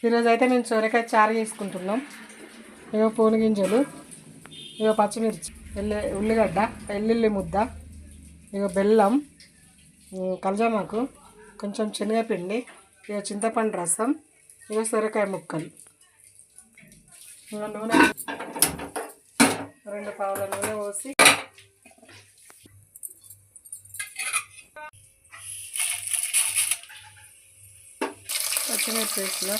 ఈరోజు అయితే మేము సొరకాయ చారు చేసుకుంటున్నాం. ఇగో పూల గింజలు, ఇగో పచ్చిమిర్చి, ఉల్లిగడ్డ, వెల్లుల్లి ముద్ద, ఇగో బెల్లం, కల్జామాకు, కొంచెం శనగపిండి, ఇగో చింతపండు రసం, ఇగో సొరకాయ ముక్కలు, ఇగో నూనె 2 పావుల నూనె పోసి పచ్చిమిర్చి వేసిన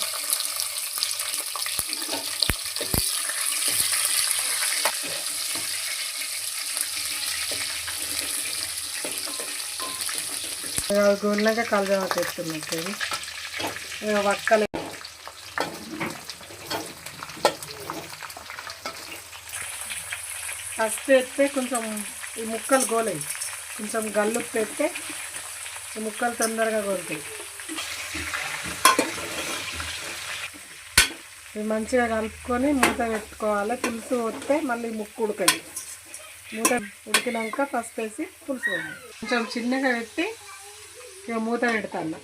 గోల్లాక కలజామాకు వేస్తున్నట్టు ఇక వక్కలు ఫస్ట్ వేస్తే కొంచెం ఈ ముక్కలు గోలేయి, కొంచెం గల్లుప్పు పెడితే ఈ ముక్కలు తొందరగా గోలుతాయి. ఇవి మంచిగా కలుపుకొని మూత పెట్టుకోవాలి. పులుసు వస్తే మళ్ళీ ముక్కు ఉడకది. మూత ఉడికినాక పసుపు వేసి పులుసు పోయాలి. కొంచెం చిన్నగా పెట్టి ఇక మూత పెడతాను.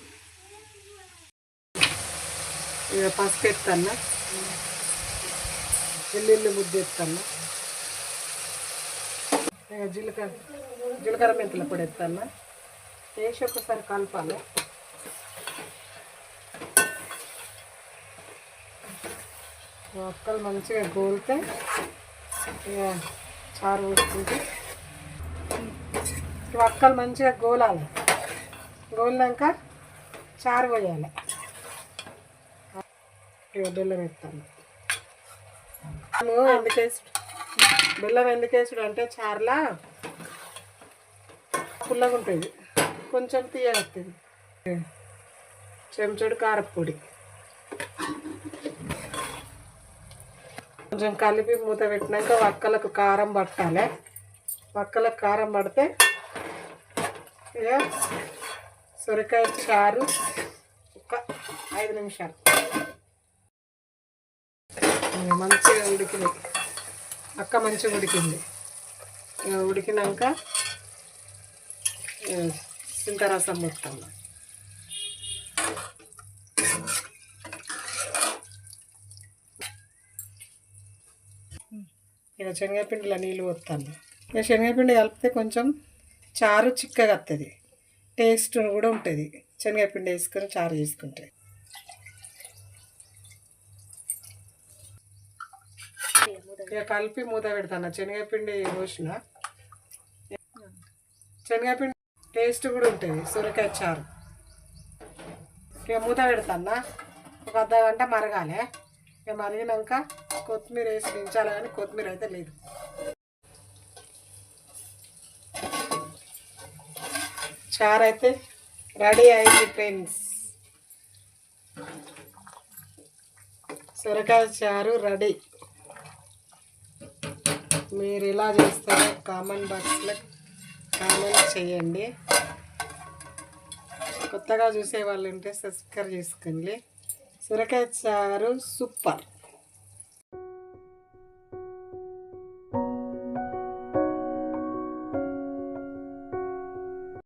ఇక పసుపు ఎత్తాను, వెల్లుల్లి ముద్ద ఎత్తాను, ఇక జీలకర్ర మెంతుల పొడి ఎత్తాను. వేసి ఒకసారి కలపాలి. ఒక్కలు మంచిగా గోలితే ఇక చారు పోసుకుంటే ఒక్కలు మంచిగా గోలాలి. గోలినాక చారు పోయాలి. ఇక బెల్లం వేస్తాను. బెల్లం ఎందుకు వేసుడు అంటే చారులా పుల్లగా ఉంటుంది, కొంచెం తీయగా వస్తుంది. చెంచుడు కారపొడి కొంచెం కలిపి మూత పెట్టినాక వక్కలకు కారం పట్టాలి. వక్కలకు కారం పడితే ఇక సొరకాయ చారు ఒక 5 నిమిషాలు మంచిగా ఉడికింది. అక్క మంచిగా ఉడికింది. ఇక ఉడికినాక చింతరసం పోస్తాను. ఇక శనగపిండిలో నీళ్ళు పోస్తాను. ఇక శనగపిండి కలిపితే కొంచెం చారు చిక్కగా వస్తుంది, టేస్ట్ కూడా ఉంటుంది. శనగపిండి వేసుకొని చారు చేసుకుంటే ఇక కలిపి మూత పెడతాను. శనగపిండి పోసిన శనగపిండి టేస్ట్ కూడా ఉంటుంది సొరకాయ చారు. ఇక మూత పెడతాను. ఒక అర్ధగంట మరగాలి. ఇక మరిగినాక కొత్తిమీర వేసి దించాలి, కానీ కొత్తిమీర అయితే లేదు. చారు అయితే రెడీ అయింది ఫ్రెండ్స్. సొరకాయ చారు రెడీ. మీరు ఎలా చేస్తారో కామెంట్ బాక్స్లో కామెంట్ చేయండి. కొత్తగా చూసే వాళ్ళు ఉంటే సబ్స్క్రైబ్ చేసుకోండి. సొరకాయ చారు సూపర్.